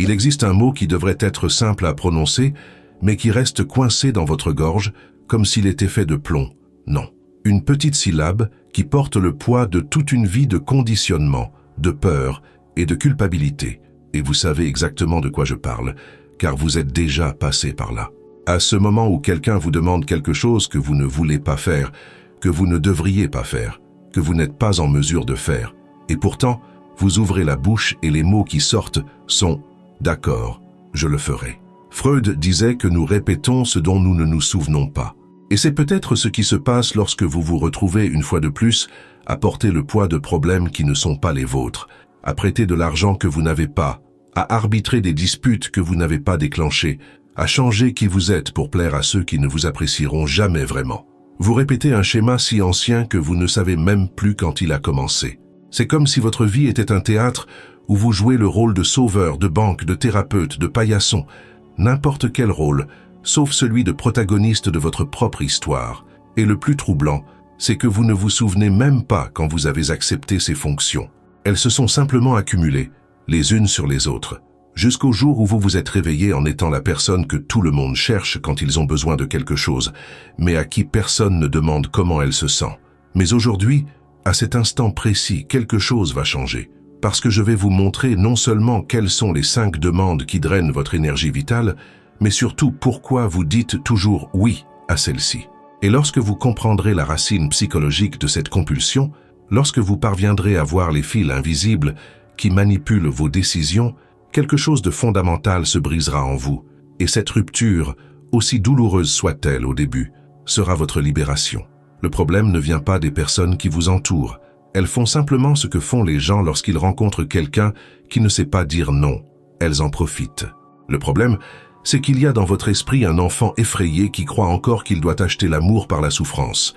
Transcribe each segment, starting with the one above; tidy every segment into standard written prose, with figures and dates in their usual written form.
Il existe un mot qui devrait être simple à prononcer, mais qui reste coincé dans votre gorge, comme s'il était fait de plomb. Non. Une petite syllabe qui porte le poids de toute une vie de conditionnement, de peur et de culpabilité. Et vous savez exactement de quoi je parle, car vous êtes déjà passé par là. À ce moment où quelqu'un vous demande quelque chose que vous ne voulez pas faire, que vous ne devriez pas faire, que vous n'êtes pas en mesure de faire, et pourtant, vous ouvrez la bouche et les mots qui sortent sont « d'accord, je le ferai ». Freud disait que nous répétons ce dont nous ne nous souvenons pas. Et c'est peut-être ce qui se passe lorsque vous vous retrouvez une fois de plus à porter le poids de problèmes qui ne sont pas les vôtres, à prêter de l'argent que vous n'avez pas, à arbitrer des disputes que vous n'avez pas déclenchées, à changer qui vous êtes pour plaire à ceux qui ne vous apprécieront jamais vraiment. Vous répétez un schéma si ancien que vous ne savez même plus quand il a commencé. C'est comme si votre vie était un théâtre où vous jouez le rôle de sauveur, de banque, de thérapeute, de paillasson, n'importe quel rôle, sauf celui de protagoniste de votre propre histoire. Et le plus troublant, c'est que vous ne vous souvenez même pas quand vous avez accepté ces fonctions. Elles se sont simplement accumulées, les unes sur les autres, jusqu'au jour où vous vous êtes réveillé en étant la personne que tout le monde cherche quand ils ont besoin de quelque chose, mais à qui personne ne demande comment elle se sent. Mais aujourd'hui, à cet instant précis, quelque chose va changer. Parce que je vais vous montrer non seulement quelles sont les 5 demandes qui drainent votre énergie vitale, mais surtout pourquoi vous dites toujours oui à celle-ci. Et lorsque vous comprendrez la racine psychologique de cette compulsion, lorsque vous parviendrez à voir les fils invisibles qui manipulent vos décisions, quelque chose de fondamental se brisera en vous. Et cette rupture, aussi douloureuse soit-elle au début, sera votre libération. Le problème ne vient pas des personnes qui vous entourent. Elles font simplement ce que font les gens lorsqu'ils rencontrent quelqu'un qui ne sait pas dire non. Elles en profitent. Le problème, c'est qu'il y a dans votre esprit un enfant effrayé qui croit encore qu'il doit acheter l'amour par la souffrance.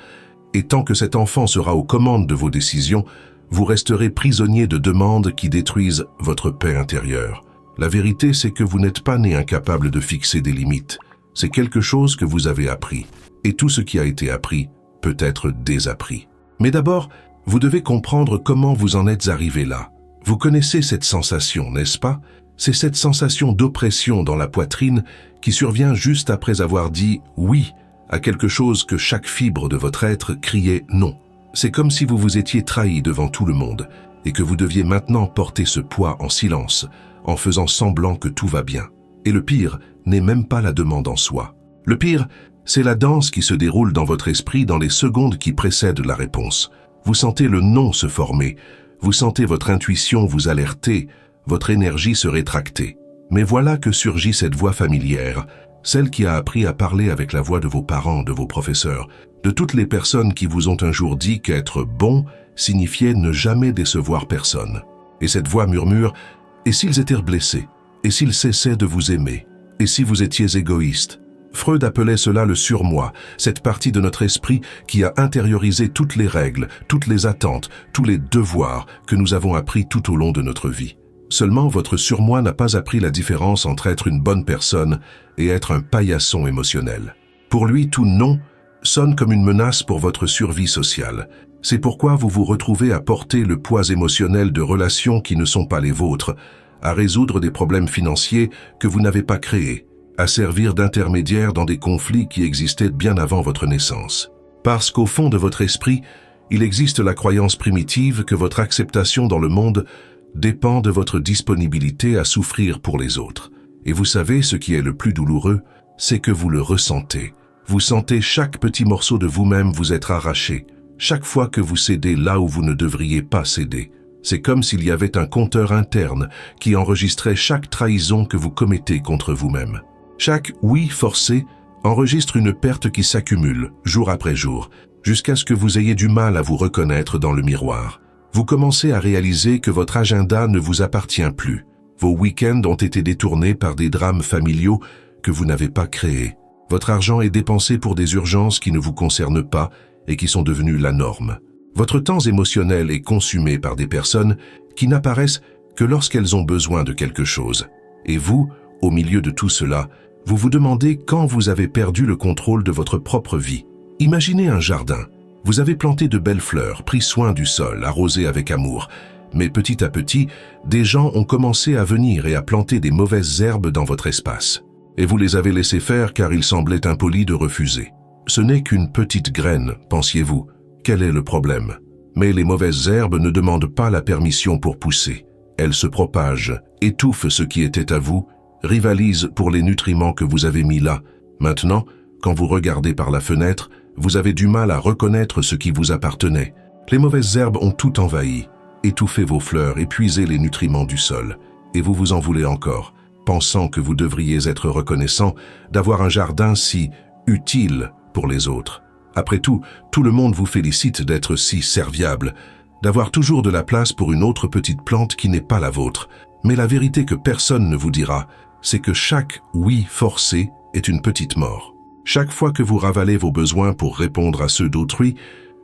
Et tant que cet enfant sera aux commandes de vos décisions, vous resterez prisonnier de demandes qui détruisent votre paix intérieure. La vérité, c'est que vous n'êtes pas né incapable de fixer des limites. C'est quelque chose que vous avez appris. Et tout ce qui a été appris peut être désappris. Mais d'abord, vous devez comprendre comment vous en êtes arrivé là. Vous connaissez cette sensation, n'est-ce pas? C'est cette sensation d'oppression dans la poitrine qui survient juste après avoir dit « oui » à quelque chose que chaque fibre de votre être criait « non ». C'est comme si vous vous étiez trahi devant tout le monde et que vous deviez maintenant porter ce poids en silence, en faisant semblant que tout va bien. Et le pire n'est même pas la demande en soi. Le pire, c'est la danse qui se déroule dans votre esprit dans les secondes qui précèdent la réponse. Vous sentez le non se former, vous sentez votre intuition vous alerter, votre énergie se rétracter. Mais voilà que surgit cette voix familière, celle qui a appris à parler avec la voix de vos parents, de vos professeurs, de toutes les personnes qui vous ont un jour dit qu'être bon signifiait ne jamais décevoir personne. Et cette voix murmure « Et s'ils étaient blessés? Et s'ils cessaient de vous aimer? Et si vous étiez égoïste ?» Freud appelait cela le surmoi, cette partie de notre esprit qui a intériorisé toutes les règles, toutes les attentes, tous les devoirs que nous avons appris tout au long de notre vie. Seulement, votre surmoi n'a pas appris la différence entre être une bonne personne et être un paillasson émotionnel. Pour lui, tout non sonne comme une menace pour votre survie sociale. C'est pourquoi vous vous retrouvez à porter le poids émotionnel de relations qui ne sont pas les vôtres, à résoudre des problèmes financiers que vous n'avez pas créés, à servir d'intermédiaire dans des conflits qui existaient bien avant votre naissance. Parce qu'au fond de votre esprit, il existe la croyance primitive que votre acceptation dans le monde dépend de votre disponibilité à souffrir pour les autres. Et vous savez, ce qui est le plus douloureux, c'est que vous le ressentez. Vous sentez chaque petit morceau de vous-même vous être arraché, chaque fois que vous cédez là où vous ne devriez pas céder. C'est comme s'il y avait un compteur interne qui enregistrait chaque trahison que vous commettez contre vous-même. Chaque « oui » forcé enregistre une perte qui s'accumule, jour après jour, jusqu'à ce que vous ayez du mal à vous reconnaître dans le miroir. Vous commencez à réaliser que votre agenda ne vous appartient plus. Vos week-ends ont été détournés par des drames familiaux que vous n'avez pas créés. Votre argent est dépensé pour des urgences qui ne vous concernent pas et qui sont devenues la norme. Votre temps émotionnel est consumé par des personnes qui n'apparaissent que lorsqu'elles ont besoin de quelque chose. Et vous, au milieu de tout cela, vous vous demandez quand vous avez perdu le contrôle de votre propre vie. Imaginez un jardin. Vous avez planté de belles fleurs, pris soin du sol, arrosé avec amour. Mais petit à petit, des gens ont commencé à venir et à planter des mauvaises herbes dans votre espace. Et vous les avez laissés faire car il semblait impoli de refuser. Ce n'est qu'une petite graine, pensiez-vous. Quel est le problème? Mais les mauvaises herbes ne demandent pas la permission pour pousser. Elles se propagent, étouffent ce qui était à vous, rivalisent pour les nutriments que vous avez mis là. Maintenant, quand vous regardez par la fenêtre, vous avez du mal à reconnaître ce qui vous appartenait. Les mauvaises herbes ont tout envahi, étouffé vos fleurs, épuisé les nutriments du sol. Et vous vous en voulez encore, pensant que vous devriez être reconnaissant d'avoir un jardin si utile pour les autres. Après tout le monde vous félicite d'être si serviable, d'avoir toujours de la place pour une autre petite plante qui n'est pas la vôtre. Mais la vérité que personne ne vous dira, c'est que chaque oui forcé est une petite mort. Chaque fois que vous ravalez vos besoins pour répondre à ceux d'autrui,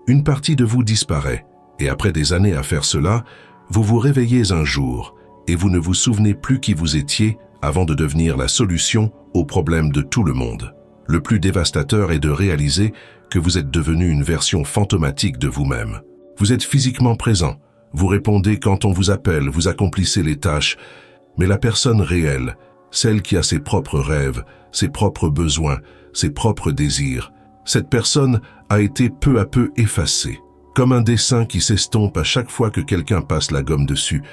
une partie de vous disparaît. Et après des années à faire cela, vous vous réveillez un jour et vous ne vous souvenez plus qui vous étiez avant de devenir la solution aux problèmes de tout le monde. Le plus dévastateur est de réaliser que vous êtes devenu une version fantomatique de vous-même. Vous êtes physiquement présent, vous répondez quand on vous appelle, vous accomplissez les tâches, mais la personne réelle, celle qui a ses propres rêves, ses propres besoins, ses propres désirs, cette personne a été peu à peu effacée, comme un dessin qui s'estompe à chaque fois que quelqu'un passe la gomme dessus,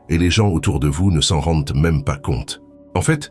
et les gens autour de vous ne s'en rendent même pas compte. En fait,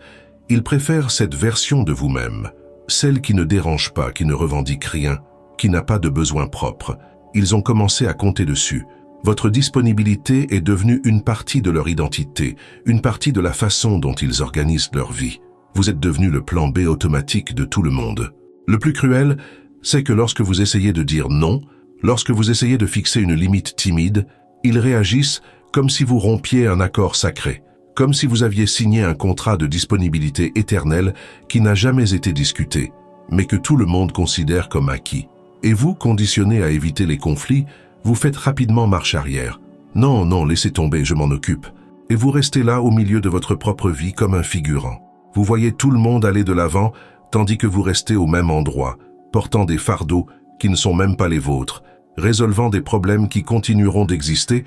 ils préfèrent cette version de vous-même, celle qui ne dérange pas, qui ne revendique rien, qui n'a pas de besoin propre. Ils ont commencé à compter dessus. Votre disponibilité est devenue une partie de leur identité, une partie de la façon dont ils organisent leur vie. Vous êtes devenu le plan B automatique de tout le monde. Le plus cruel, c'est que lorsque vous essayez de dire non, lorsque vous essayez de fixer une limite timide, ils réagissent comme si vous rompiez un accord sacré, comme si vous aviez signé un contrat de disponibilité éternelle qui n'a jamais été discuté, mais que tout le monde considère comme acquis. Et vous, conditionné à éviter les conflits, vous faites rapidement marche arrière. Non, non, laissez tomber, je m'en occupe. Et vous restez là au milieu de votre propre vie comme un figurant. Vous voyez tout le monde aller de l'avant, tandis que vous restez au même endroit, portant des fardeaux qui ne sont même pas les vôtres, résolvant des problèmes qui continueront d'exister,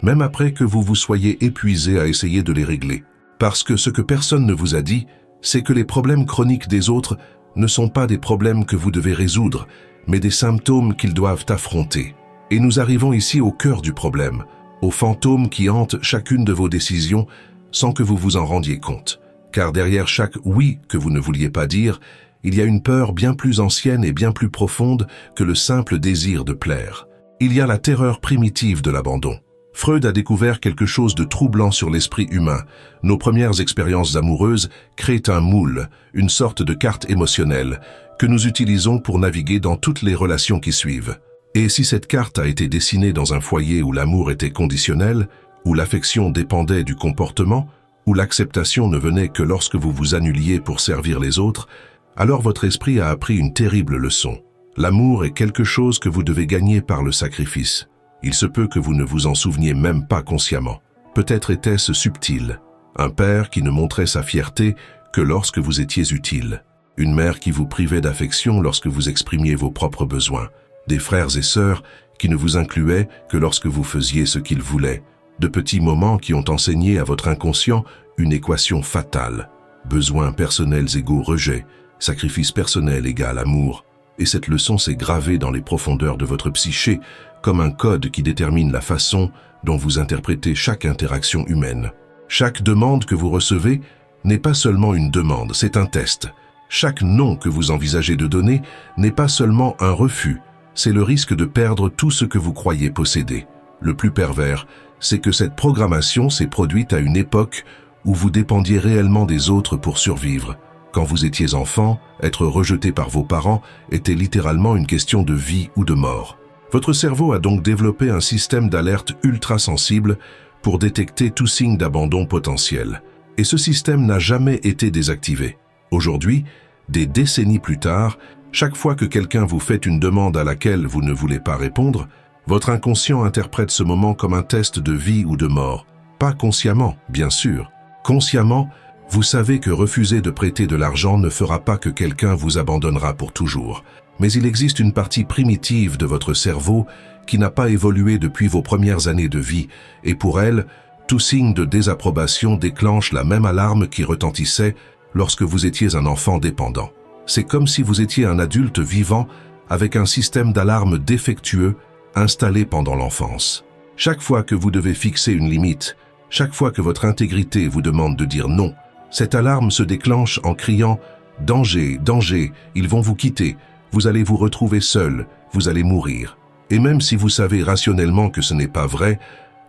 même après que vous vous soyez épuisé à essayer de les régler. Parce que ce que personne ne vous a dit, c'est que les problèmes chroniques des autres ne sont pas des problèmes que vous devez résoudre, mais des symptômes qu'ils doivent affronter. Et nous arrivons ici au cœur du problème, aux fantômes qui hantent chacune de vos décisions sans que vous vous en rendiez compte. Car derrière chaque « oui » que vous ne vouliez pas dire, il y a une peur bien plus ancienne et bien plus profonde que le simple désir de plaire. Il y a la terreur primitive de l'abandon. Freud a découvert quelque chose de troublant sur l'esprit humain. Nos premières expériences amoureuses créent un moule, une sorte de carte émotionnelle, que nous utilisons pour naviguer dans toutes les relations qui suivent. Et si cette carte a été dessinée dans un foyer où l'amour était conditionnel, où l'affection dépendait du comportement, où l'acceptation ne venait que lorsque vous vous annuliez pour servir les autres, alors votre esprit a appris une terrible leçon. L'amour est quelque chose que vous devez gagner par le sacrifice. Il se peut que vous ne vous en souveniez même pas consciemment. Peut-être était-ce subtil. Un père qui ne montrait sa fierté que lorsque vous étiez utile. Une mère qui vous privait d'affection lorsque vous exprimiez vos propres besoins. Des frères et sœurs qui ne vous incluaient que lorsque vous faisiez ce qu'ils voulaient. De petits moments qui ont enseigné à votre inconscient une équation fatale. Besoins personnels égaux rejet, sacrifice personnel égale amour. Et cette leçon s'est gravée dans les profondeurs de votre psyché comme un code qui détermine la façon dont vous interprétez chaque interaction humaine. Chaque demande que vous recevez n'est pas seulement une demande, c'est un test. Chaque non que vous envisagez de donner n'est pas seulement un refus, c'est le risque de perdre tout ce que vous croyez posséder. Le plus pervers, c'est que cette programmation s'est produite à une époque où vous dépendiez réellement des autres pour survivre. Quand vous étiez enfant, être rejeté par vos parents était littéralement une question de vie ou de mort. Votre cerveau a donc développé un système d'alerte ultra sensible pour détecter tout signe d'abandon potentiel. Et ce système n'a jamais été désactivé. Aujourd'hui, des décennies plus tard, chaque fois que quelqu'un vous fait une demande à laquelle vous ne voulez pas répondre, votre inconscient interprète ce moment comme un test de vie ou de mort. Pas consciemment, bien sûr. Consciemment, Vous savez que refuser de prêter de l'argent ne fera pas que quelqu'un vous abandonnera pour toujours. Mais il existe une partie primitive de votre cerveau qui n'a pas évolué depuis vos premières années de vie, et pour elle, tout signe de désapprobation déclenche la même alarme qui retentissait lorsque vous étiez un enfant dépendant. C'est comme si vous étiez un adulte vivant avec un système d'alarme défectueux installé pendant l'enfance. Chaque fois que vous devez fixer une limite, chaque fois que votre intégrité vous demande de dire non, cette alarme se déclenche en criant « Danger, danger, ils vont vous quitter, vous allez vous retrouver seul, vous allez mourir ». Et même si vous savez rationnellement que ce n'est pas vrai,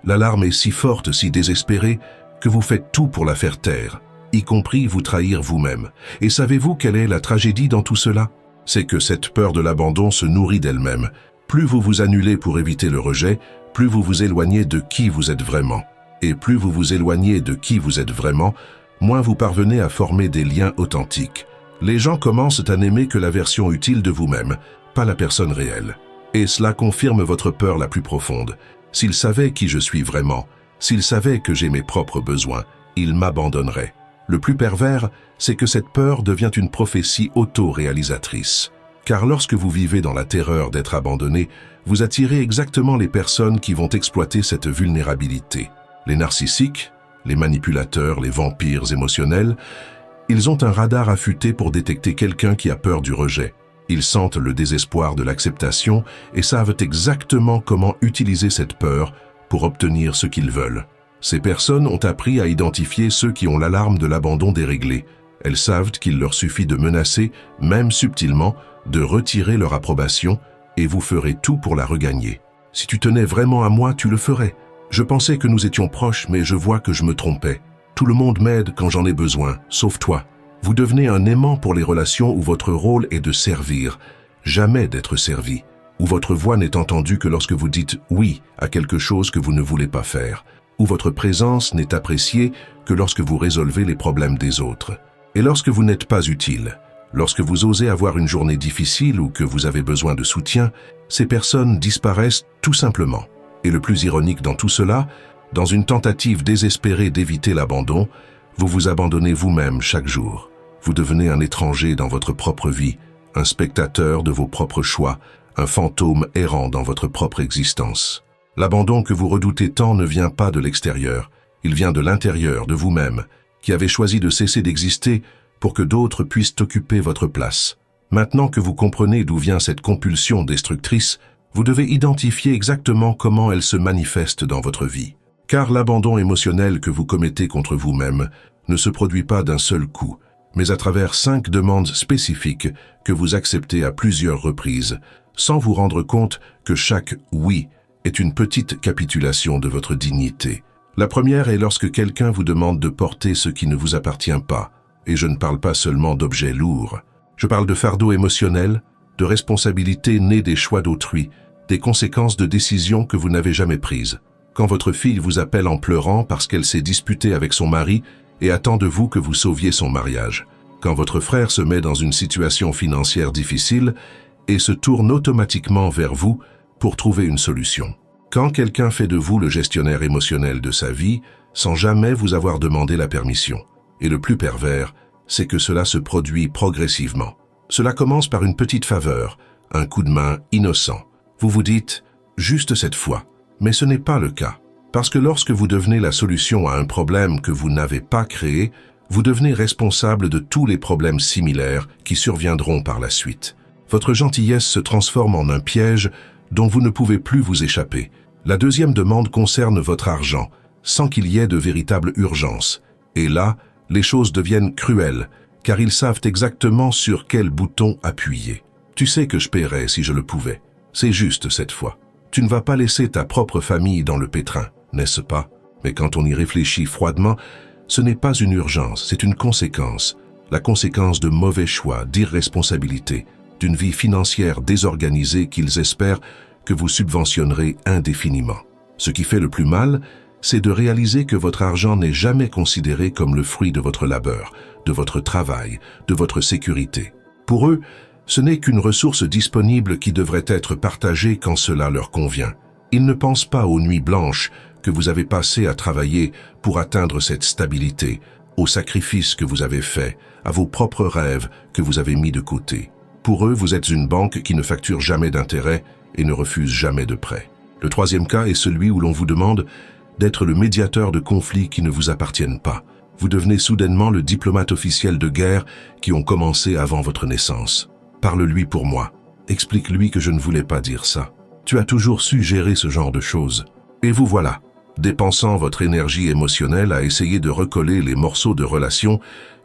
l'alarme est si forte, si désespérée, que vous faites tout pour la faire taire, y compris vous trahir vous-même. Et savez-vous quelle est la tragédie dans tout cela? C'est que cette peur de l'abandon se nourrit d'elle-même. Plus vous vous annulez pour éviter le rejet, plus vous vous éloignez de qui vous êtes vraiment. Et plus vous vous éloignez de qui vous êtes vraiment, moins vous parvenez à former des liens authentiques. Les gens commencent à n'aimer que la version utile de vous-même, pas la personne réelle. Et cela confirme votre peur la plus profonde. S'ils savaient qui je suis vraiment, s'ils savaient que j'ai mes propres besoins, ils m'abandonneraient. Le plus pervers, c'est que cette peur devient une prophétie auto-réalisatrice. Car lorsque vous vivez dans la terreur d'être abandonné, vous attirez exactement les personnes qui vont exploiter cette vulnérabilité. Les narcissiques, les manipulateurs, les vampires émotionnels, ils ont un radar affûté pour détecter quelqu'un qui a peur du rejet. Ils sentent le désespoir de l'acceptation et savent exactement comment utiliser cette peur pour obtenir ce qu'ils veulent. Ces personnes ont appris à identifier ceux qui ont l'alarme de l'abandon déréglé. Elles savent qu'il leur suffit de menacer, même subtilement, de retirer leur approbation et vous ferez tout pour la regagner. Si tu tenais vraiment à moi, tu le ferais. Je pensais que nous étions proches, mais je vois que je me trompais. Tout le monde m'aide quand j'en ai besoin, sauf toi. Vous devenez un aimant pour les relations où votre rôle est de servir, jamais d'être servi, où votre voix n'est entendue que lorsque vous dites oui à quelque chose que vous ne voulez pas faire, où votre présence n'est appréciée que lorsque vous résolvez les problèmes des autres. Et lorsque vous n'êtes pas utile, lorsque vous osez avoir une journée difficile ou que vous avez besoin de soutien, ces personnes disparaissent tout simplement. Et le plus ironique dans tout cela, dans une tentative désespérée d'éviter l'abandon, vous vous abandonnez vous-même chaque jour. Vous devenez un étranger dans votre propre vie, un spectateur de vos propres choix, un fantôme errant dans votre propre existence. L'abandon que vous redoutez tant ne vient pas de l'extérieur, il vient de l'intérieur, de vous-même, qui avez choisi de cesser d'exister pour que d'autres puissent occuper votre place. Maintenant que vous comprenez d'où vient cette compulsion destructrice, vous devez identifier exactement comment elle se manifeste dans votre vie. Car l'abandon émotionnel que vous commettez contre vous-même ne se produit pas d'un seul coup, mais à travers 5 demandes spécifiques que vous acceptez à plusieurs reprises, sans vous rendre compte que chaque « oui » est une petite capitulation de votre dignité. La première est lorsque quelqu'un vous demande de porter ce qui ne vous appartient pas, et je ne parle pas seulement d'objets lourds. Je parle de fardeau émotionnel, de responsabilités nées des choix d'autrui, des conséquences de décisions que vous n'avez jamais prises. Quand votre fille vous appelle en pleurant parce qu'elle s'est disputée avec son mari et attend de vous que vous sauviez son mariage. Quand votre frère se met dans une situation financière difficile et se tourne automatiquement vers vous pour trouver une solution. Quand quelqu'un fait de vous le gestionnaire émotionnel de sa vie sans jamais vous avoir demandé la permission. Et le plus pervers, c'est que cela se produit progressivement. Cela commence par une petite faveur, un coup de main innocent. Vous vous dites « juste cette fois ». Mais ce n'est pas le cas. Parce que lorsque vous devenez la solution à un problème que vous n'avez pas créé, vous devenez responsable de tous les problèmes similaires qui surviendront par la suite. Votre gentillesse se transforme en un piège dont vous ne pouvez plus vous échapper. La deuxième demande concerne votre argent, sans qu'il y ait de véritable urgence. Et là, les choses deviennent cruelles, car ils savent exactement sur quel bouton appuyer. Tu sais que je paierais si je le pouvais. C'est juste cette fois. Tu ne vas pas laisser ta propre famille dans le pétrin, n'est-ce pas? Mais quand on y réfléchit froidement, ce n'est pas une urgence, c'est une conséquence. La conséquence de mauvais choix, d'irresponsabilité, d'une vie financière désorganisée qu'ils espèrent que vous subventionnerez indéfiniment. Ce qui fait le plus mal, c'est de réaliser que votre argent n'est jamais considéré comme le fruit de votre labeur, de votre travail, de votre sécurité. Pour eux, ce n'est qu'une ressource disponible qui devrait être partagée quand cela leur convient. Ils ne pensent pas aux nuits blanches que vous avez passées à travailler pour atteindre cette stabilité, aux sacrifices que vous avez faits, à vos propres rêves que vous avez mis de côté. Pour eux, vous êtes une banque qui ne facture jamais d'intérêt et ne refuse jamais de prêt. Le troisième cas est celui où l'on vous demande d'être le médiateur de conflits qui ne vous appartiennent pas. Vous devenez soudainement le diplomate officiel de guerre qui ont commencé avant votre naissance. Parle-lui pour moi. Explique-lui que je ne voulais pas dire ça. Tu as toujours su gérer ce genre de choses. Et vous voilà, dépensant votre énergie émotionnelle à essayer de recoller les morceaux de relations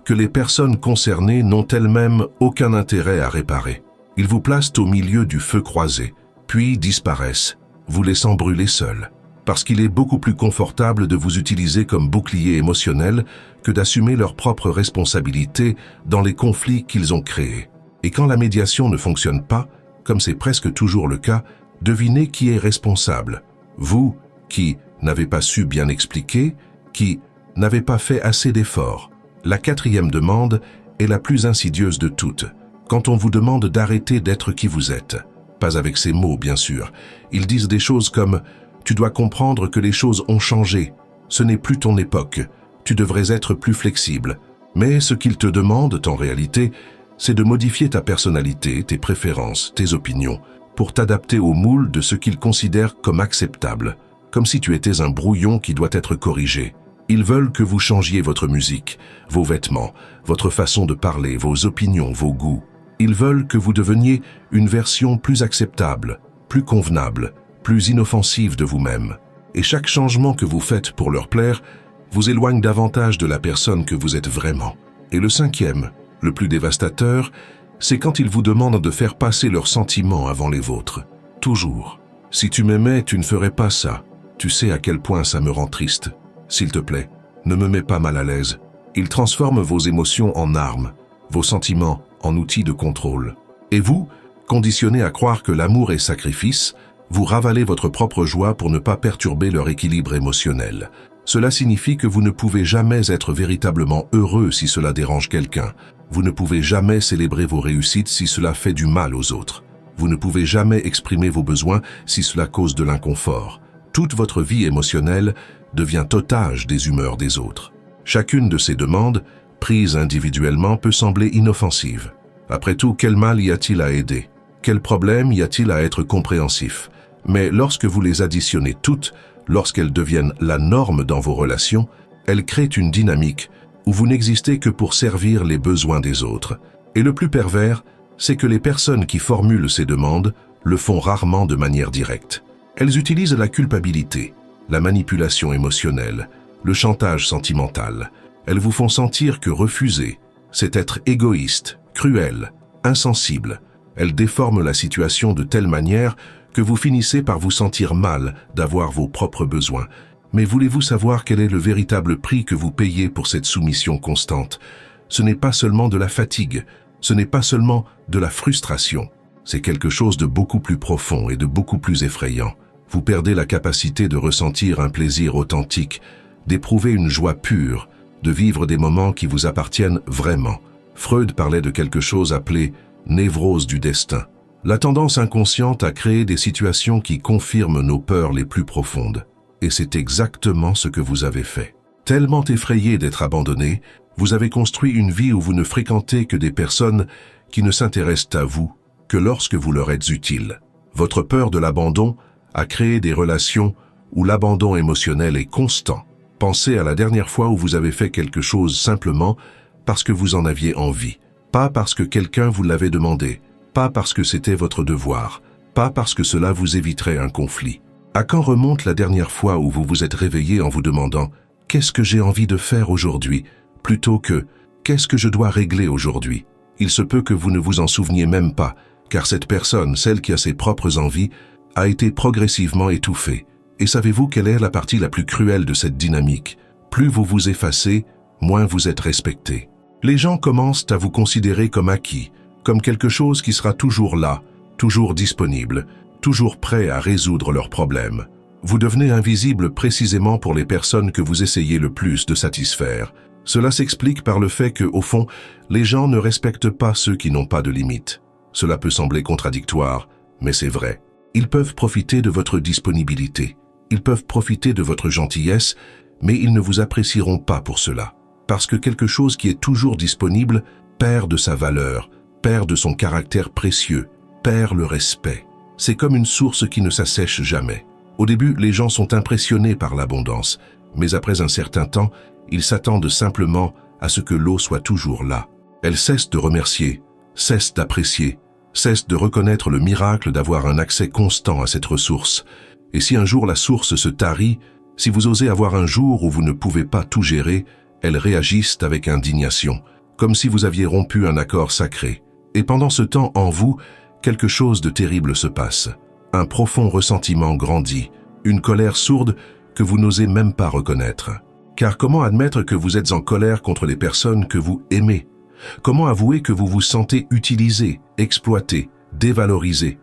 que les personnes concernées n'ont elles-mêmes aucun intérêt à réparer. Ils vous placent au milieu du feu croisé, puis disparaissent, vous laissant brûler seul. Parce qu'il est beaucoup plus confortable de vous utiliser comme bouclier émotionnel que d'assumer leurs propres responsabilités dans les conflits qu'ils ont créés. Et quand la médiation ne fonctionne pas, comme c'est presque toujours le cas, devinez qui est responsable. Vous, qui n'avez pas su bien expliquer, qui n'avez pas fait assez d'efforts. La quatrième demande est la plus insidieuse de toutes. Quand on vous demande d'arrêter d'être qui vous êtes. Pas avec ces mots, bien sûr. Ils disent des choses comme « Tu dois comprendre que les choses ont changé. Ce n'est plus ton époque. Tu devrais être plus flexible. » Mais ce qu'ils te demandent, en réalité, c'est de modifier ta personnalité, tes préférences, tes opinions, pour t'adapter au moule de ce qu'ils considèrent comme acceptable, comme si tu étais un brouillon qui doit être corrigé. Ils veulent que vous changiez votre musique, vos vêtements, votre façon de parler, vos opinions, vos goûts. Ils veulent que vous deveniez une version plus acceptable, plus convenable, plus inoffensive de vous-même. Et chaque changement que vous faites pour leur plaire vous éloigne davantage de la personne que vous êtes vraiment. Et le cinquième, le plus dévastateur, c'est quand ils vous demandent de faire passer leurs sentiments avant les vôtres. Toujours. Si tu m'aimais, tu ne ferais pas ça. Tu sais à quel point ça me rend triste. S'il te plaît, ne me mets pas mal à l'aise. Ils transforment vos émotions en armes, vos sentiments en outils de contrôle. Et vous, conditionnés à croire que l'amour est sacrifice, vous ravalez votre propre joie pour ne pas perturber leur équilibre émotionnel. Cela signifie que vous ne pouvez jamais être véritablement heureux si cela dérange quelqu'un. Vous ne pouvez jamais célébrer vos réussites si cela fait du mal aux autres. Vous ne pouvez jamais exprimer vos besoins si cela cause de l'inconfort. Toute votre vie émotionnelle devient otage des humeurs des autres. Chacune de ces demandes, prises individuellement, peut sembler inoffensive. Après tout, quel mal y a-t-il à aider? Quel problème y a-t-il à être compréhensif? Mais lorsque vous les additionnez toutes, lorsqu'elles deviennent la norme dans vos relations, elles créent une dynamique où vous n'existez que pour servir les besoins des autres. Et le plus pervers, c'est que les personnes qui formulent ces demandes le font rarement de manière directe. Elles utilisent la culpabilité, la manipulation émotionnelle, le chantage sentimental. Elles vous font sentir que refuser, c'est être égoïste, cruel, insensible. Elles déforment la situation de telle manière que vous finissez par vous sentir mal d'avoir vos propres besoins. Mais voulez-vous savoir quel est le véritable prix que vous payez pour cette soumission constante? Ce n'est pas seulement de la fatigue, ce n'est pas seulement de la frustration. C'est quelque chose de beaucoup plus profond et de beaucoup plus effrayant. Vous perdez la capacité de ressentir un plaisir authentique, d'éprouver une joie pure, de vivre des moments qui vous appartiennent vraiment. Freud parlait de quelque chose appelé « névrose du destin ». La tendance inconsciente à créer des situations qui confirment nos peurs les plus profondes. Et c'est exactement ce que vous avez fait. Tellement effrayé d'être abandonné, vous avez construit une vie où vous ne fréquentez que des personnes qui ne s'intéressent à vous que lorsque vous leur êtes utile. Votre peur de l'abandon a créé des relations où l'abandon émotionnel est constant. Pensez à la dernière fois où vous avez fait quelque chose simplement parce que vous en aviez envie, pas parce que quelqu'un vous l'avait demandé, pas parce que c'était votre devoir, pas parce que cela vous éviterait un conflit. À quand remonte la dernière fois où vous vous êtes réveillé en vous demandant « Qu'est-ce que j'ai envie de faire aujourd'hui ?» plutôt que « Qu'est-ce que je dois régler aujourd'hui ?» Il se peut que vous ne vous en souveniez même pas, car cette personne, celle qui a ses propres envies, a été progressivement étouffée. Et savez-vous quelle est la partie la plus cruelle de cette dynamique? Plus vous vous effacez, moins vous êtes respecté. Les gens commencent à vous considérer comme acquis, comme quelque chose qui sera toujours là, toujours disponible, toujours prêt à résoudre leurs problèmes. Vous devenez invisible précisément pour les personnes que vous essayez le plus de satisfaire. Cela s'explique par le fait que, au fond, les gens ne respectent pas ceux qui n'ont pas de limites. Cela peut sembler contradictoire, mais c'est vrai. Ils peuvent profiter de votre disponibilité. Ils peuvent profiter de votre gentillesse, mais ils ne vous apprécieront pas pour cela. parce que quelque chose qui est toujours disponible perd de sa valeur, perd de son caractère précieux, perd le respect. C'est comme une source qui ne s'assèche jamais. Au début, les gens sont impressionnés par l'abondance, mais après un certain temps, ils s'attendent simplement à ce que l'eau soit toujours là. Elle cesse de remercier, cesse d'apprécier, cesse de reconnaître le miracle d'avoir un accès constant à cette ressource. Et si un jour la source se tarit, si vous osez avoir un jour où vous ne pouvez pas tout gérer, elles réagissent avec indignation, comme si vous aviez rompu un accord sacré. Et pendant ce temps, en vous, quelque chose de terrible se passe. Un profond ressentiment grandit, une colère sourde que vous n'osez même pas reconnaître. Car comment admettre que vous êtes en colère contre les personnes que vous aimez? Comment avouer que vous vous sentez utilisé, exploité, dévalorisé?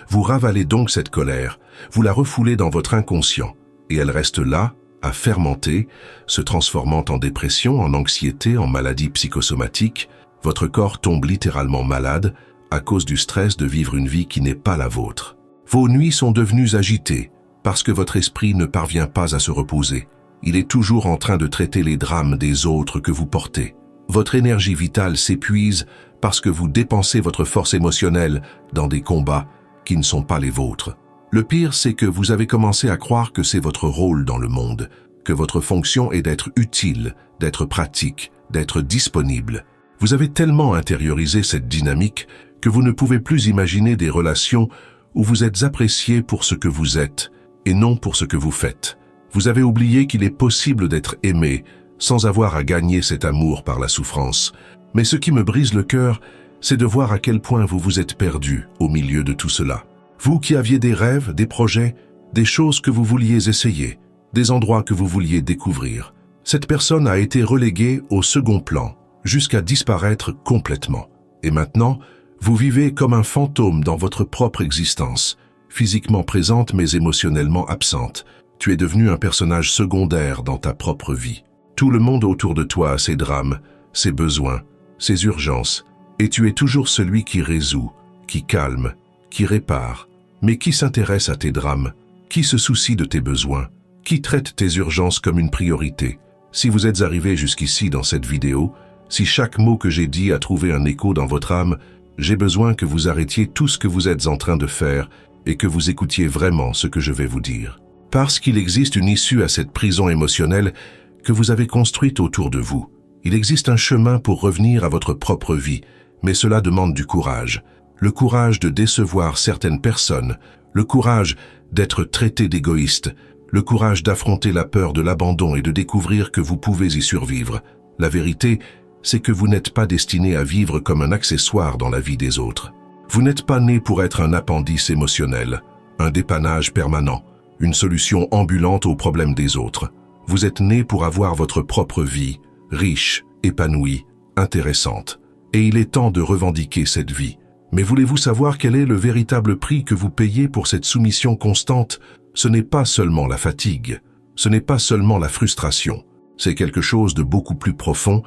Vous ravalez donc cette colère, vous la refoulez dans votre inconscient, et elle reste là, à fermenter, se transformant en dépression, en anxiété, en maladie psychosomatique. Votre corps tombe littéralement malade à cause du stress de vivre une vie qui n'est pas la vôtre. Vos nuits sont devenues agitées parce que votre esprit ne parvient pas à se reposer. Il est toujours en train de traiter les drames des autres que vous portez. Votre énergie vitale s'épuise parce que vous dépensez votre force émotionnelle dans des combats qui ne sont pas les vôtres. Le pire, c'est que vous avez commencé à croire que c'est votre rôle dans le monde, que votre fonction est d'être utile, d'être pratique, d'être disponible. Vous avez tellement intériorisé cette dynamique que vous ne pouvez plus imaginer des relations où vous êtes apprécié pour ce que vous êtes et non pour ce que vous faites. Vous avez oublié qu'il est possible d'être aimé sans avoir à gagner cet amour par la souffrance. Mais ce qui me brise le cœur, c'est de voir à quel point vous vous êtes perdu au milieu de tout cela. Vous qui aviez des rêves, des projets, des choses que vous vouliez essayer, des endroits que vous vouliez découvrir. Cette personne a été reléguée au second plan, jusqu'à disparaître complètement. Et maintenant, vous vivez comme un fantôme dans votre propre existence, physiquement présente mais émotionnellement absente. Tu es devenu un personnage secondaire dans ta propre vie. Tout le monde autour de toi a ses drames, ses besoins, ses urgences, et tu es toujours celui qui résout, qui calme, qui répare. Mais qui s'intéresse à tes drames? Qui se soucie de tes besoins? Qui traite tes urgences comme une priorité? Si vous êtes arrivé jusqu'ici dans cette vidéo, si chaque mot que j'ai dit a trouvé un écho dans votre âme, j'ai besoin que vous arrêtiez tout ce que vous êtes en train de faire et que vous écoutiez vraiment ce que je vais vous dire. Parce qu'il existe une issue à cette prison émotionnelle que vous avez construite autour de vous. Il existe un chemin pour revenir à votre propre vie, mais cela demande du courage. Le courage de décevoir certaines personnes, le courage d'être traité d'égoïste, le courage d'affronter la peur de l'abandon et de découvrir que vous pouvez y survivre. La vérité, c'est que vous n'êtes pas destiné à vivre comme un accessoire dans la vie des autres. Vous n'êtes pas né pour être un appendice émotionnel, un dépannage permanent, une solution ambulante aux problèmes des autres. Vous êtes né pour avoir votre propre vie, riche, épanouie, intéressante. Et il est temps de revendiquer cette vie. Mais voulez-vous savoir quel est le véritable prix que vous payez pour cette soumission constante? Ce n'est pas seulement la fatigue, ce n'est pas seulement la frustration, c'est quelque chose de beaucoup plus profond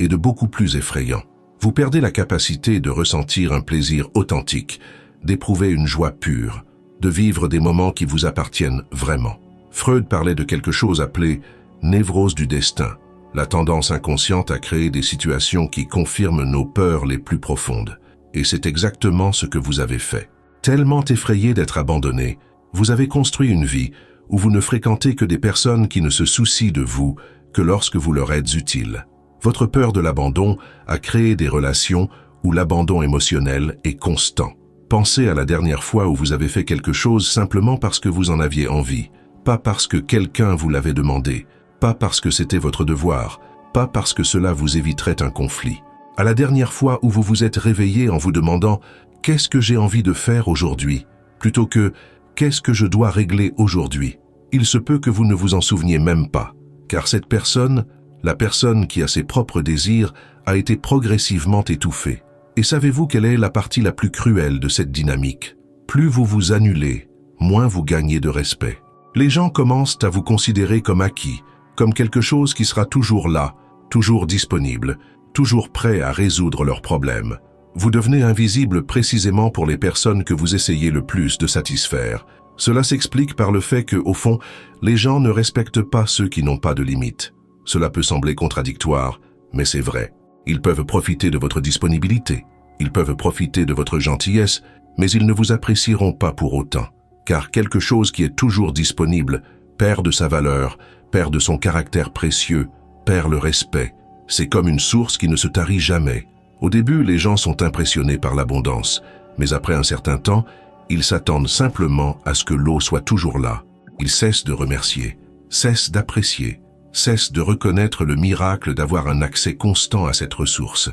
et de beaucoup plus effrayant. Vous perdez la capacité de ressentir un plaisir authentique, d'éprouver une joie pure, de vivre des moments qui vous appartiennent vraiment. Freud parlait de quelque chose appelé « névrose du destin », la tendance inconsciente à créer des situations qui confirment nos peurs les plus profondes. Et c'est exactement ce que vous avez fait. Tellement effrayé d'être abandonné, vous avez construit une vie où vous ne fréquentez que des personnes qui ne se soucient de vous que lorsque vous leur êtes utile. Votre peur de l'abandon a créé des relations où l'abandon émotionnel est constant. Pensez à la dernière fois où vous avez fait quelque chose simplement parce que vous en aviez envie, pas parce que quelqu'un vous l'avait demandé, pas parce que c'était votre devoir, pas parce que cela vous éviterait un conflit. À la dernière fois où vous vous êtes réveillé en vous demandant « Qu'est-ce que j'ai envie de faire aujourd'hui ?» plutôt que « Qu'est-ce que je dois régler aujourd'hui ?» Il se peut que vous ne vous en souveniez même pas, car cette personne, la personne qui a ses propres désirs, a été progressivement étouffée. Et savez-vous quelle est la partie la plus cruelle de cette dynamique? Plus vous vous annulez, moins vous gagnez de respect. Les gens commencent à vous considérer comme acquis, comme quelque chose qui sera toujours là, toujours disponible, toujours prêt à résoudre leurs problèmes. Vous devenez invisible précisément pour les personnes que vous essayez le plus de satisfaire. Cela s'explique par le fait que, au fond, les gens ne respectent pas ceux qui n'ont pas de limites. Cela peut sembler contradictoire, mais c'est vrai. Ils peuvent profiter de votre disponibilité, ils peuvent profiter de votre gentillesse, mais ils ne vous apprécieront pas pour autant, car quelque chose qui est toujours disponible perd de sa valeur, perd de son caractère précieux, perd le respect. C'est comme une source qui ne se tarit jamais. Au début, les gens sont impressionnés par l'abondance, mais après un certain temps, ils s'attendent simplement à ce que l'eau soit toujours là. Ils cessent de remercier, cessent d'apprécier, cessent de reconnaître le miracle d'avoir un accès constant à cette ressource.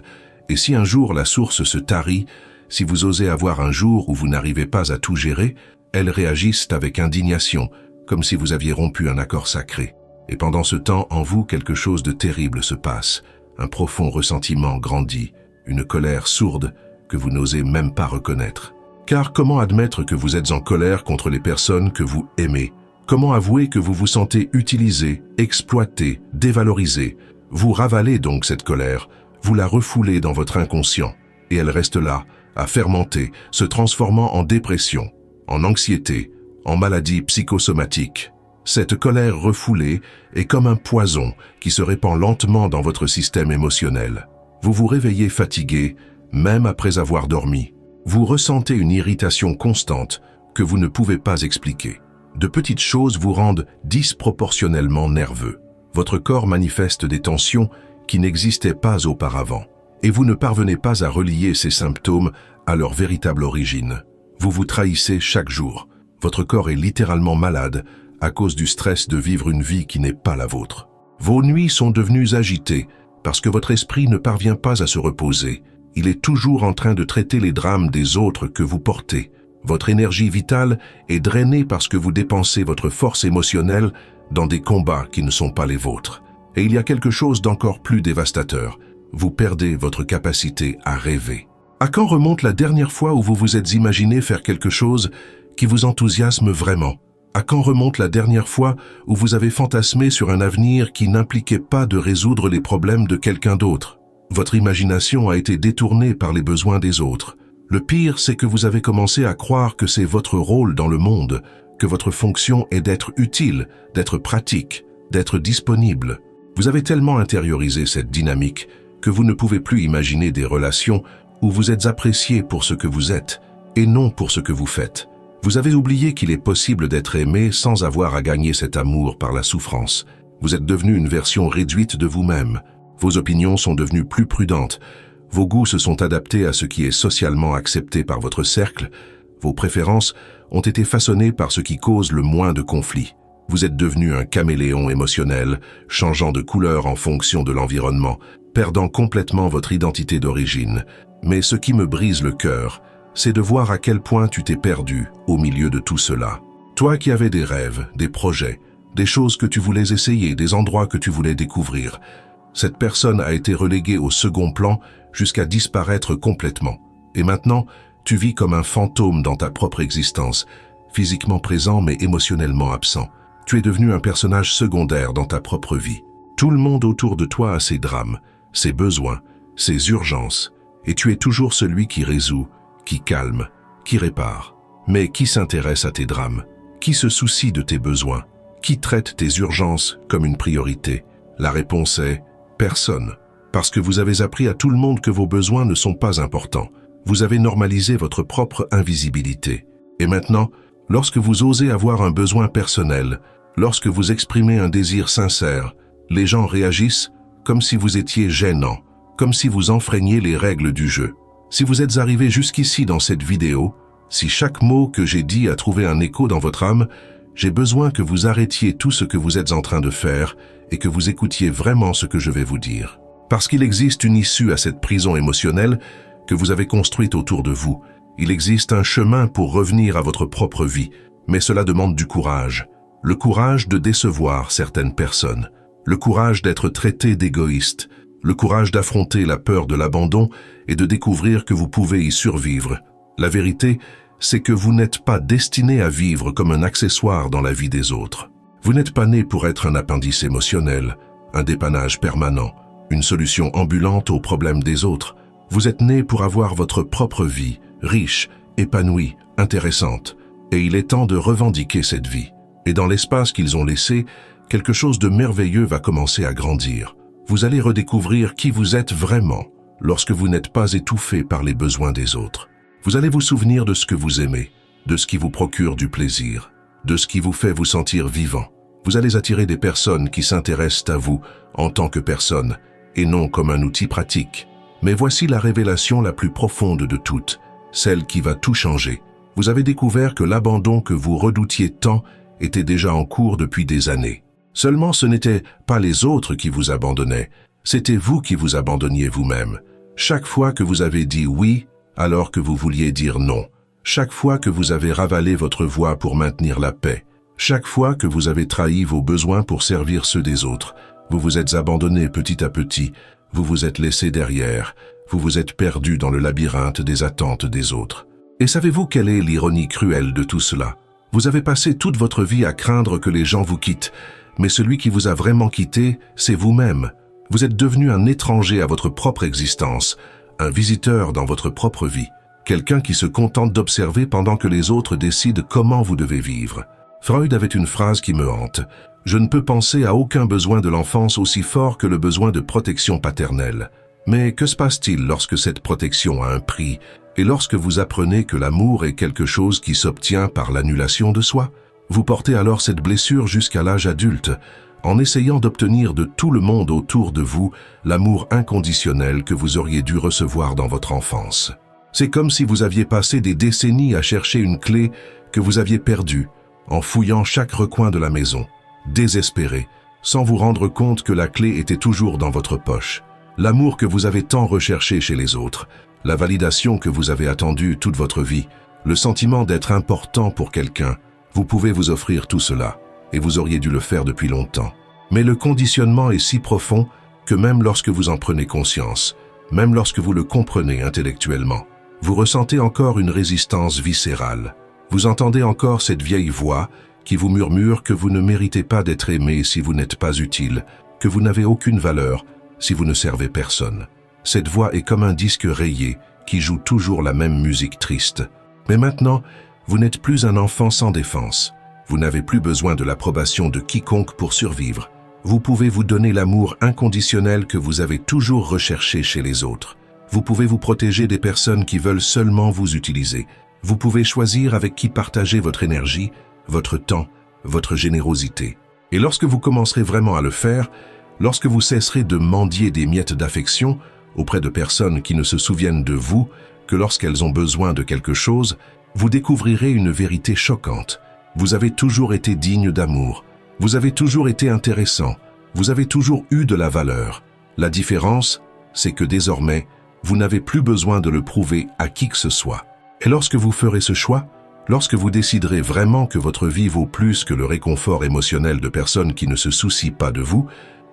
Et si un jour la source se tarit, si vous osez avoir un jour où vous n'arrivez pas à tout gérer, elles réagissent avec indignation, comme si vous aviez rompu un accord sacré. Et pendant ce temps, en vous, quelque chose de terrible se passe. Un profond ressentiment grandit, une colère sourde que vous n'osez même pas reconnaître. Car comment admettre que vous êtes en colère contre les personnes que vous aimez? Comment avouer que vous vous sentez utilisé, exploité, dévalorisé? Vous ravalez donc cette colère, vous la refoulez dans votre inconscient, et elle reste là, à fermenter, se transformant en dépression, en anxiété, en maladie psychosomatique. Cette colère refoulée est comme un poison qui se répand lentement dans votre système émotionnel. Vous vous réveillez fatigué, même après avoir dormi. Vous ressentez une irritation constante que vous ne pouvez pas expliquer. De petites choses vous rendent disproportionnellement nerveux. Votre corps manifeste des tensions qui n'existaient pas auparavant, et vous ne parvenez pas à relier ces symptômes à leur véritable origine. Vous vous trahissez chaque jour. Votre corps est littéralement malade à cause du stress de vivre une vie qui n'est pas la vôtre. Vos nuits sont devenues agitées parce que votre esprit ne parvient pas à se reposer. Il est toujours en train de traiter les drames des autres que vous portez. Votre énergie vitale est drainée parce que vous dépensez votre force émotionnelle dans des combats qui ne sont pas les vôtres. Et il y a quelque chose d'encore plus dévastateur. Vous perdez votre capacité à rêver. À quand remonte la dernière fois où vous vous êtes imaginé faire quelque chose qui vous enthousiasme vraiment? À quand remonte la dernière fois où vous avez fantasmé sur un avenir qui n'impliquait pas de résoudre les problèmes de quelqu'un d'autre? Votre imagination a été détournée par les besoins des autres. Le pire, c'est que vous avez commencé à croire que c'est votre rôle dans le monde, que votre fonction est d'être utile, d'être pratique, d'être disponible. Vous avez tellement intériorisé cette dynamique que vous ne pouvez plus imaginer des relations où vous êtes apprécié pour ce que vous êtes et non pour ce que vous faites. Vous avez oublié qu'il est possible d'être aimé sans avoir à gagner cet amour par la souffrance. Vous êtes devenu une version réduite de vous-même. Vos opinions sont devenues plus prudentes. Vos goûts se sont adaptés à ce qui est socialement accepté par votre cercle. Vos préférences ont été façonnées par ce qui cause le moins de conflits. Vous êtes devenu un caméléon émotionnel, changeant de couleur en fonction de l'environnement, perdant complètement votre identité d'origine. Mais ce qui me brise le cœur, c'est de voir à quel point tu t'es perdu au milieu de tout cela. Toi qui avais des rêves, des projets, des choses que tu voulais essayer, des endroits que tu voulais découvrir, cette personne a été reléguée au second plan jusqu'à disparaître complètement. Et maintenant, tu vis comme un fantôme dans ta propre existence, physiquement présent mais émotionnellement absent. Tu es devenu un personnage secondaire dans ta propre vie. Tout le monde autour de toi a ses drames, ses besoins, ses urgences, et tu es toujours celui qui résout, qui calme, qui répare. Mais qui s'intéresse à tes drames? Qui se soucie de tes besoins? Qui traite tes urgences comme une priorité? La réponse est personne. Parce que vous avez appris à tout le monde que vos besoins ne sont pas importants. Vous avez normalisé votre propre invisibilité. Et maintenant, lorsque vous osez avoir un besoin personnel, lorsque vous exprimez un désir sincère, les gens réagissent comme si vous étiez gênant, comme si vous enfreigniez les règles du jeu. Si vous êtes arrivé jusqu'ici dans cette vidéo, si chaque mot que j'ai dit a trouvé un écho dans votre âme, j'ai besoin que vous arrêtiez tout ce que vous êtes en train de faire et que vous écoutiez vraiment ce que je vais vous dire. Parce qu'il existe une issue à cette prison émotionnelle que vous avez construite autour de vous. Il existe un chemin pour revenir à votre propre vie, mais cela demande du courage. Le courage de décevoir certaines personnes, le courage d'être traité d'égoïste, le courage d'affronter la peur de l'abandon et de découvrir que vous pouvez y survivre. La vérité, c'est que vous n'êtes pas destiné à vivre comme un accessoire dans la vie des autres. Vous n'êtes pas né pour être un appendice émotionnel, un dépannage permanent, une solution ambulante aux problèmes des autres. Vous êtes né pour avoir votre propre vie, riche, épanouie, intéressante. Et il est temps de revendiquer cette vie. Et dans l'espace qu'ils ont laissé, quelque chose de merveilleux va commencer à grandir. Vous allez redécouvrir qui vous êtes vraiment lorsque vous n'êtes pas étouffé par les besoins des autres. Vous allez vous souvenir de ce que vous aimez, de ce qui vous procure du plaisir, de ce qui vous fait vous sentir vivant. Vous allez attirer des personnes qui s'intéressent à vous en tant que personne et non comme un outil pratique. Mais voici la révélation la plus profonde de toutes, celle qui va tout changer. Vous avez découvert que l'abandon que vous redoutiez tant était déjà en cours depuis des années. Seulement ce n'étaient pas les autres qui vous abandonnaient, c'était vous qui vous abandonniez vous-même. Chaque fois que vous avez dit oui, alors que vous vouliez dire non. Chaque fois que vous avez ravalé votre voix pour maintenir la paix. Chaque fois que vous avez trahi vos besoins pour servir ceux des autres. Vous vous êtes abandonné petit à petit, vous vous êtes laissé derrière, vous vous êtes perdu dans le labyrinthe des attentes des autres. Et savez-vous quelle est l'ironie cruelle de tout cela? Vous avez passé toute votre vie à craindre que les gens vous quittent, mais celui qui vous a vraiment quitté, c'est vous-même. Vous êtes devenu un étranger à votre propre existence, un visiteur dans votre propre vie, quelqu'un qui se contente d'observer pendant que les autres décident comment vous devez vivre. Freud avait une phrase qui me hante. « Je ne peux penser à aucun besoin de l'enfance aussi fort que le besoin de protection paternelle. » Mais que se passe-t-il lorsque cette protection a un prix et lorsque vous apprenez que l'amour est quelque chose qui s'obtient par l'annulation de soi? Vous portez alors cette blessure jusqu'à l'âge adulte, en essayant d'obtenir de tout le monde autour de vous l'amour inconditionnel que vous auriez dû recevoir dans votre enfance. C'est comme si vous aviez passé des décennies à chercher une clé que vous aviez perdue, en fouillant chaque recoin de la maison, désespéré, sans vous rendre compte que la clé était toujours dans votre poche. L'amour que vous avez tant recherché chez les autres, la validation que vous avez attendue toute votre vie, le sentiment d'être important pour quelqu'un, vous pouvez vous offrir tout cela, et vous auriez dû le faire depuis longtemps. Mais le conditionnement est si profond que même lorsque vous en prenez conscience, même lorsque vous le comprenez intellectuellement, vous ressentez encore une résistance viscérale. Vous entendez encore cette vieille voix qui vous murmure que vous ne méritez pas d'être aimé si vous n'êtes pas utile, que vous n'avez aucune valeur si vous ne servez personne. Cette voix est comme un disque rayé qui joue toujours la même musique triste. Mais maintenant, vous n'êtes plus un enfant sans défense. Vous n'avez plus besoin de l'approbation de quiconque pour survivre. Vous pouvez vous donner l'amour inconditionnel que vous avez toujours recherché chez les autres. Vous pouvez vous protéger des personnes qui veulent seulement vous utiliser. Vous pouvez choisir avec qui partager votre énergie, votre temps, votre générosité. Et lorsque vous commencerez vraiment à le faire, lorsque vous cesserez de mendier des miettes d'affection auprès de personnes qui ne se souviennent de vous que lorsqu'elles ont besoin de quelque chose, vous découvrirez une vérité choquante. Vous avez toujours été digne d'amour. Vous avez toujours été intéressant. Vous avez toujours eu de la valeur. La différence, c'est que désormais, vous n'avez plus besoin de le prouver à qui que ce soit. Et lorsque vous ferez ce choix, lorsque vous déciderez vraiment que votre vie vaut plus que le réconfort émotionnel de personnes qui ne se soucient pas de vous,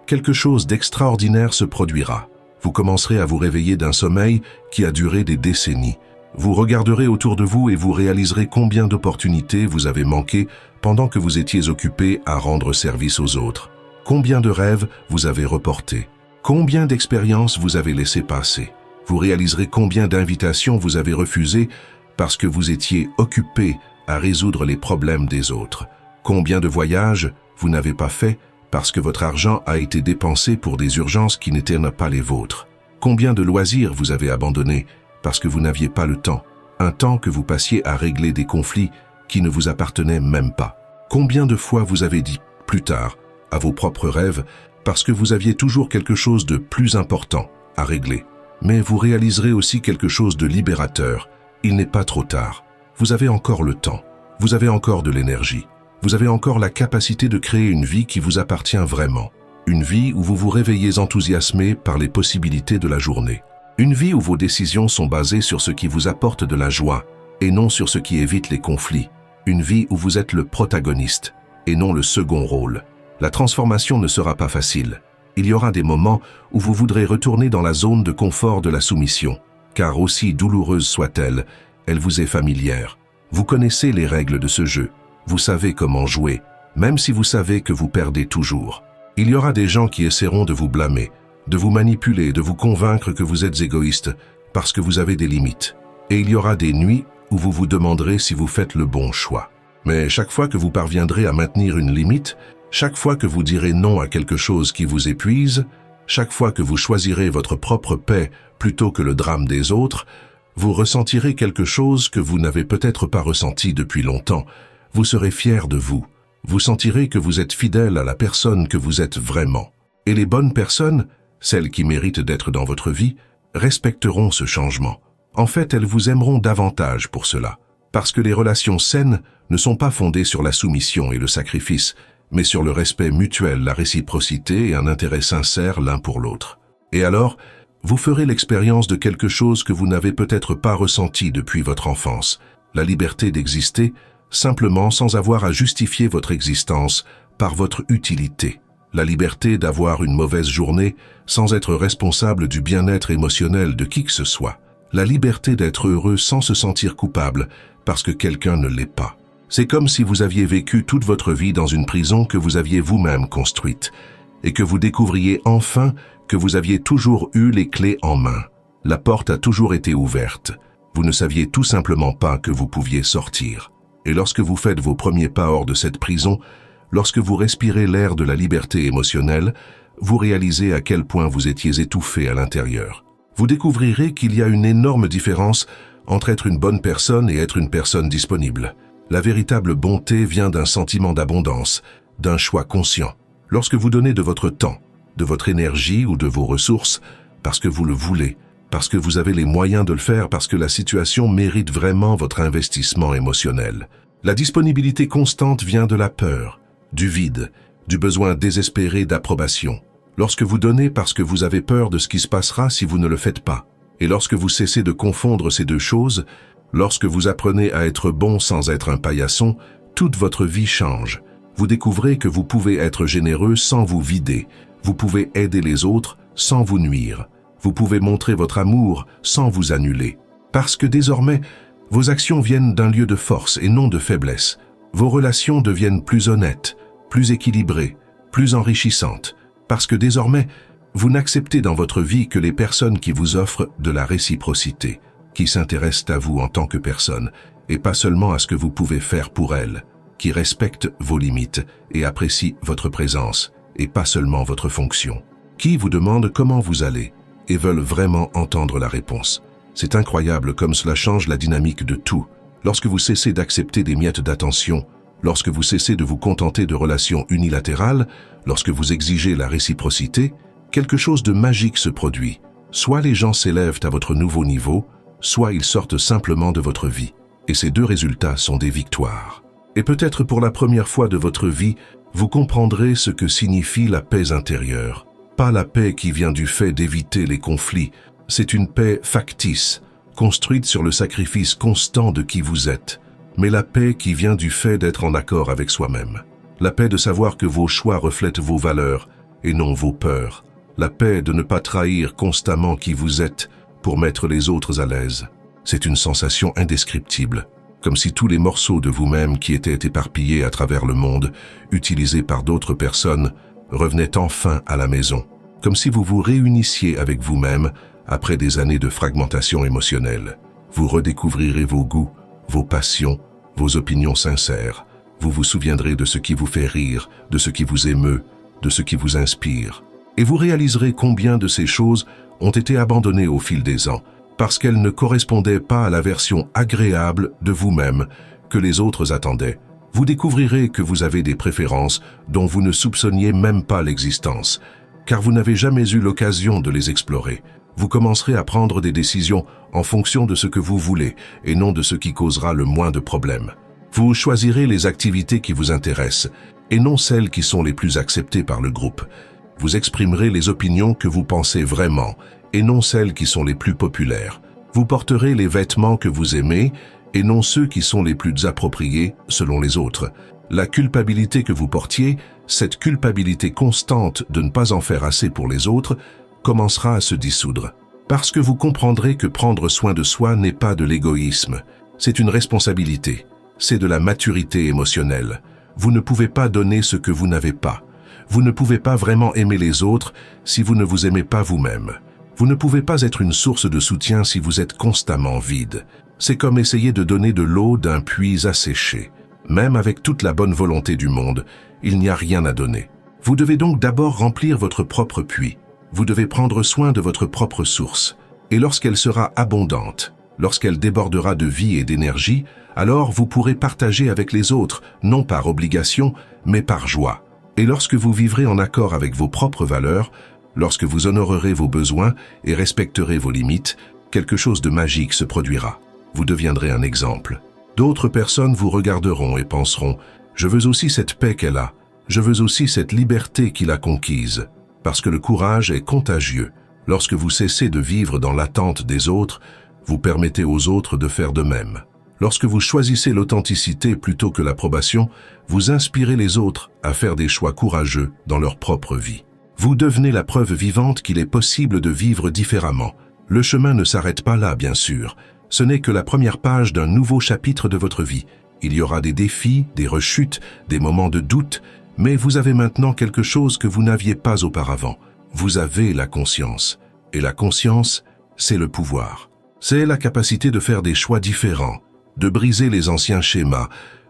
quelque chose d'extraordinaire se produira. Vous commencerez à vous réveiller d'un sommeil qui a duré des décennies. Vous regarderez autour de vous et vous réaliserez combien d'opportunités vous avez manqué pendant que vous étiez occupé à rendre service aux autres. Combien de rêves vous avez reportés. Combien d'expériences vous avez laissé passer. Vous réaliserez combien d'invitations vous avez refusées parce que vous étiez occupé à résoudre les problèmes des autres. Combien de voyages vous n'avez pas fait parce que votre argent a été dépensé pour des urgences qui n'étaient pas les vôtres. Combien de loisirs vous avez abandonnés parce que vous n'aviez pas le temps, un temps que vous passiez à régler des conflits qui ne vous appartenaient même pas. Combien de fois vous avez dit plus tard à vos propres rêves parce que vous aviez toujours quelque chose de plus important à régler. Mais vous réaliserez aussi quelque chose de libérateur. Il n'est pas trop tard. Vous avez encore le temps. Vous avez encore de l'énergie. Vous avez encore la capacité de créer une vie qui vous appartient vraiment. Une vie où vous vous réveillez enthousiasmé par les possibilités de la journée. Une vie où vos décisions sont basées sur ce qui vous apporte de la joie et non sur ce qui évite les conflits. Une vie où vous êtes le protagoniste et non le second rôle. La transformation ne sera pas facile. Il y aura des moments où vous voudrez retourner dans la zone de confort de la soumission, car aussi douloureuse soit-elle, elle vous est familière. Vous connaissez les règles de ce jeu. Vous savez comment jouer, même si vous savez que vous perdez toujours. Il y aura des gens qui essaieront de vous blâmer, de vous manipuler, de vous convaincre que vous êtes égoïste, parce que vous avez des limites. Et il y aura des nuits où vous vous demanderez si vous faites le bon choix. Mais chaque fois que vous parviendrez à maintenir une limite, Chaque fois que vous direz non à quelque chose qui vous épuise, chaque fois que vous choisirez votre propre paix plutôt que le drame des autres, vous ressentirez quelque chose que vous n'avez peut-être pas ressenti depuis longtemps. Vous serez fier de vous. Vous sentirez que vous êtes fidèle à la personne que vous êtes vraiment. Et les bonnes personnes, celles qui méritent d'être dans votre vie, respecteront ce changement. En fait, elles vous aimeront davantage pour cela. Parce que les relations saines ne sont pas fondées sur la soumission et le sacrifice, mais sur le respect mutuel, la réciprocité et un intérêt sincère l'un pour l'autre. Et alors, vous ferez l'expérience de quelque chose que vous n'avez peut-être pas ressenti depuis votre enfance, la liberté d'exister simplement sans avoir à justifier votre existence par votre utilité, la liberté d'avoir une mauvaise journée sans être responsable du bien-être émotionnel de qui que ce soit, la liberté d'être heureux sans se sentir coupable parce que quelqu'un ne l'est pas. C'est comme si vous aviez vécu toute votre vie dans une prison que vous aviez vous-même construite et que vous découvriez enfin que vous aviez toujours eu les clés en main. La porte a toujours été ouverte. Vous ne saviez tout simplement pas que vous pouviez sortir. Et lorsque vous faites vos premiers pas hors de cette prison, lorsque vous respirez l'air de la liberté émotionnelle, vous réalisez à quel point vous étiez étouffé à l'intérieur. Vous découvrirez qu'il y a une énorme différence entre être une bonne personne et être une personne disponible. La véritable bonté vient d'un sentiment d'abondance, d'un choix conscient. Lorsque vous donnez de votre temps, de votre énergie ou de vos ressources, parce que vous le voulez, parce que vous avez les moyens de le faire, parce que la situation mérite vraiment votre investissement émotionnel. La disponibilité constante vient de la peur, du vide, du besoin désespéré d'approbation. Lorsque vous donnez parce que vous avez peur de ce qui se passera si vous ne le faites pas, et lorsque vous cessez de confondre ces deux choses, lorsque vous apprenez à être bon sans être un paillasson, toute votre vie change. Vous découvrez que vous pouvez être généreux sans vous vider. Vous pouvez aider les autres sans vous nuire. Vous pouvez montrer votre amour sans vous annuler. Parce que désormais, vos actions viennent d'un lieu de force et non de faiblesse. Vos relations deviennent plus honnêtes, plus équilibrées, plus enrichissantes. Parce que désormais, vous n'acceptez dans votre vie que les personnes qui vous offrent de la réciprocité, qui s'intéressent à vous en tant que personne, et pas seulement à ce que vous pouvez faire pour elles, qui respectent vos limites et apprécient votre présence, et pas seulement votre fonction, qui vous demandent comment vous allez, et veulent vraiment entendre la réponse. C'est incroyable comme cela change la dynamique de tout. Lorsque vous cessez d'accepter des miettes d'attention, lorsque vous cessez de vous contenter de relations unilatérales, lorsque vous exigez la réciprocité, quelque chose de magique se produit. Soit les gens s'élèvent à votre nouveau niveau, soit ils sortent simplement de votre vie. Et ces deux résultats sont des victoires. Et peut-être pour la première fois de votre vie, vous comprendrez ce que signifie la paix intérieure. Pas la paix qui vient du fait d'éviter les conflits, c'est une paix factice, construite sur le sacrifice constant de qui vous êtes, mais la paix qui vient du fait d'être en accord avec soi-même. La paix de savoir que vos choix reflètent vos valeurs et non vos peurs. La paix de ne pas trahir constamment qui vous êtes pour mettre les autres à l'aise. C'est une sensation indescriptible, comme si tous les morceaux de vous-même qui étaient éparpillés à travers le monde, utilisés par d'autres personnes, revenaient enfin à la maison, comme si vous vous réunissiez avec vous-même après des années de fragmentation émotionnelle. Vous redécouvrirez vos goûts, vos passions, vos opinions sincères. Vous vous souviendrez de ce qui vous fait rire, de ce qui vous émeut, de ce qui vous inspire. Et vous réaliserez combien de ces choses ont été abandonnées au fil des ans, parce qu'elles ne correspondaient pas à la version agréable de vous-même que les autres attendaient. Vous découvrirez que vous avez des préférences dont vous ne soupçonniez même pas l'existence, car vous n'avez jamais eu l'occasion de les explorer. Vous commencerez à prendre des décisions en fonction de ce que vous voulez et non de ce qui causera le moins de problèmes. Vous choisirez les activités qui vous intéressent et non celles qui sont les plus acceptées par le groupe. Vous exprimerez les opinions que vous pensez vraiment et non celles qui sont les plus populaires. Vous porterez les vêtements que vous aimez et non ceux qui sont les plus appropriés selon les autres. La culpabilité que vous portiez, cette culpabilité constante de ne pas en faire assez pour les autres, commencera à se dissoudre. Parce que vous comprendrez que prendre soin de soi n'est pas de l'égoïsme, c'est une responsabilité, c'est de la maturité émotionnelle. Vous ne pouvez pas donner ce que vous n'avez pas. Vous ne pouvez pas vraiment aimer les autres si vous ne vous aimez pas vous-même. Vous ne pouvez pas être une source de soutien si vous êtes constamment vide. C'est comme essayer de donner de l'eau d'un puits asséché. Même avec toute la bonne volonté du monde, il n'y a rien à donner. Vous devez donc d'abord remplir votre propre puits. Vous devez prendre soin de votre propre source. Et lorsqu'elle sera abondante, lorsqu'elle débordera de vie et d'énergie, alors vous pourrez partager avec les autres, non par obligation, mais par joie. Et lorsque vous vivrez en accord avec vos propres valeurs, lorsque vous honorerez vos besoins et respecterez vos limites, quelque chose de magique se produira. Vous deviendrez un exemple. D'autres personnes vous regarderont et penseront « Je veux aussi cette paix qu'elle a. Je veux aussi cette liberté qu'il a conquise. » Parce que le courage est contagieux. Lorsque vous cessez de vivre dans l'attente des autres, vous permettez aux autres de faire de même. Lorsque vous choisissez l'authenticité plutôt que l'approbation, vous inspirez les autres à faire des choix courageux dans leur propre vie. Vous devenez la preuve vivante qu'il est possible de vivre différemment. Le chemin ne s'arrête pas là, bien sûr. Ce n'est que la première page d'un nouveau chapitre de votre vie. Il y aura des défis, des rechutes, des moments de doute, mais vous avez maintenant quelque chose que vous n'aviez pas auparavant. Vous avez la conscience. Et la conscience, c'est le pouvoir. C'est la capacité de faire des choix différents, de briser les anciens schémas,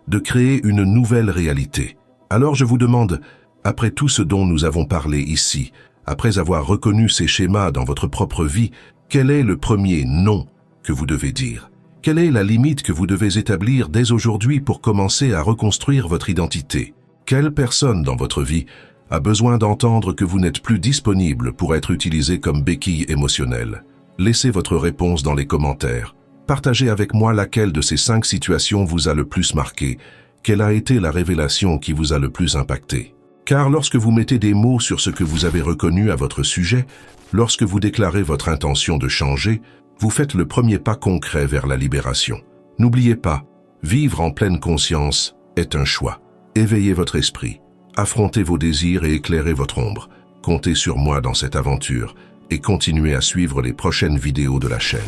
de créer une nouvelle réalité. Alors je vous demande, après tout ce dont nous avons parlé ici, après avoir reconnu ces schémas dans votre propre vie, quel est le premier non que vous devez dire? Quelle est la limite que vous devez établir dès aujourd'hui pour commencer à reconstruire votre identité? Quelle personne dans votre vie a besoin d'entendre que vous n'êtes plus disponible pour être utilisé comme béquille émotionnelle? Laissez votre réponse dans les commentaires. Partagez avec moi laquelle de ces 5 situations vous a le plus marqué, quelle a été la révélation qui vous a le plus impacté. Car lorsque vous mettez des mots sur ce que vous avez reconnu à votre sujet, lorsque vous déclarez votre intention de changer, vous faites le premier pas concret vers la libération. N'oubliez pas, vivre en pleine conscience est un choix. Éveillez votre esprit, affrontez vos désirs et éclairez votre ombre. Comptez sur moi dans cette aventure et continuez à suivre les prochaines vidéos de la chaîne.